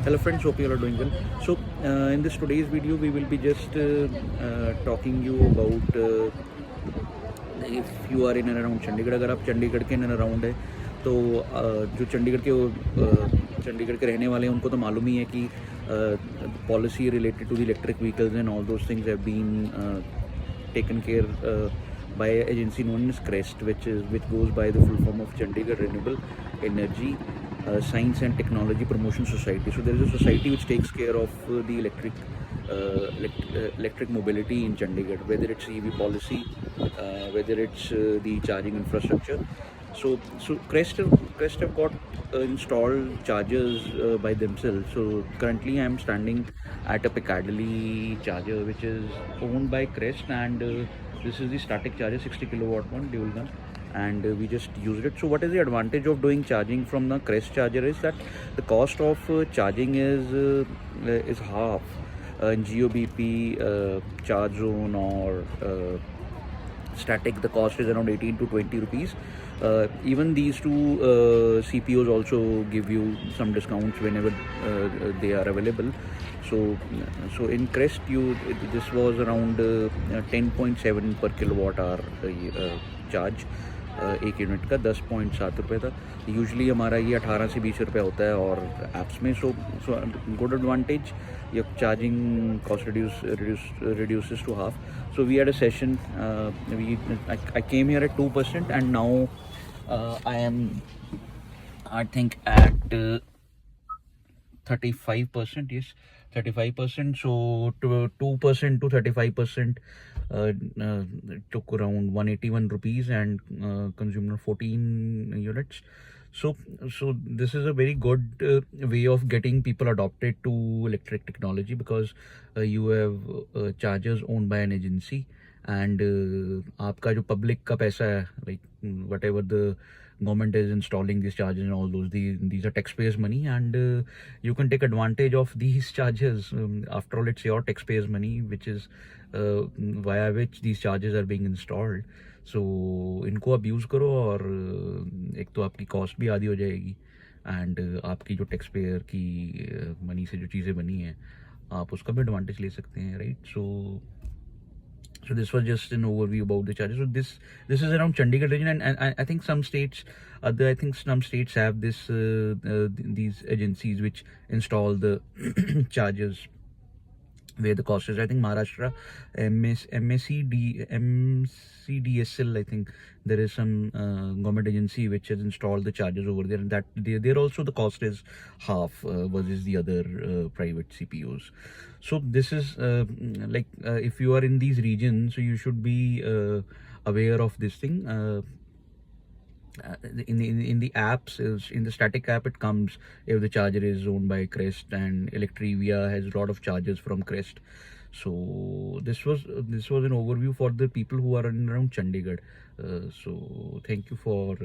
Hello friends, hope you all are doing well. So in this today's video we will be just talking you about if you are in and around Chandigarh. अगर आप चंडीगढ़ के in and around है तो जो चंडीगढ़ के रहने वाले हैं उनको तो मालूम ही है कि policy related to the electric vehicles and all those things have been taken care by an agency known as CREST, which goes by the full form of Chandigarh Renewable Energy Science and Technology Promotion Society. So there is a society which takes care of the electric mobility in Chandigarh, whether it's EV policy, whether it's the charging infrastructure. So Crest have got installed chargers by themselves. So currently I am standing at a Piccadilly charger which is owned by Crest, and this is the static charger, 60 kilowatt one, dual gun, and we just used it. So what is the advantage of doing charging from the Crest charger is that the cost of charging is half in GOBP, charge zone, or static. The cost is around 18 to 20 rupees. Even these two CPOs also give you some discounts whenever they are available. So in Crest this was around 10.7 per kilowatt hour charge. एक unit का 10.7 रुपये था. Usually हमारा ये 18 से 20 रुपये होता है और ऐप्स में. So good advantage. your charging cost reduces to half. So we had a session. I came here at 2%, and now I think at 35%. Yes, 35%. So 2% to 35% took around 181 rupees and consumed 14 units. So this is a very good way of getting people adopted to electric technology, because you have chargers owned by an agency, and आपका जो public का पैसा है, like whatever the government is installing these chargers and all those, these are taxpayers money, and you can take advantage of these chargers. After all, it's your taxpayers money, which is via which these chargers are being installed. So इनको आप use करो, और एक तो आपकी cost भी आधी हो जाएगी, एंड आपकी जो टैक्स पेयर की मनी से जो चीज़ें बनी हैं आप उसका भी एडवांटेज ले सकते हैं, right. So this was just an overview about the charges. So this is around Chandigarh region, and I think some states have this these agencies which install the chargers where the cost is. I think Maharashtra, MCDSL, I think there is some government agency which has installed the chargers over there, and that there also the cost is half versus the other private CPOs. So this is if you are in these regions, so you should be aware of this thing. In the apps, in the static app, it comes if the charger is owned by Crest, and Electrivia has a lot of chargers from Crest. So this was an overview for the people who are in around Chandigarh. So thank you for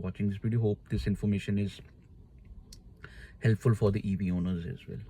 watching this video. Hope this information is helpful for the EV owners as well.